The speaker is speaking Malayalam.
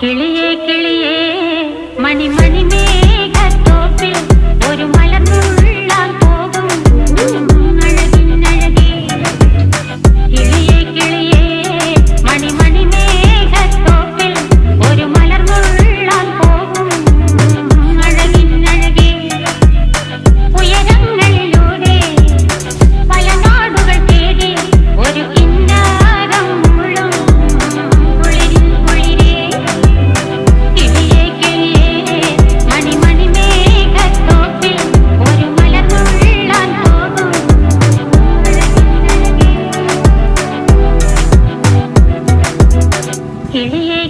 കിളിയേ കിളിയേ മണിമണി മേഘത്തോപ്പിൽ ഒരു മലർന്നുള്ളാൻ പോകും അഴകിനഴകേ. കിളിയേ കിളിയേ മണിമണി മേഘത്തോപ്പിൽ ഒരു മലർന്നുള്ളാൻ പോകും അഴകിനഴകേ. ഉയരങ്ങളിലൂടെ പല നാടുകൾ തേടി ഒരു കിന്നാരം മുഴും കുളിരിൻ കുളിരേ. കിളിയേ കിളിയേ മണിമണി മേഘത്തോപ്പിൽ ഒരു മലർന്നുള്ളാൻ പോകും അഴകിനഴകേ. കിളിയേ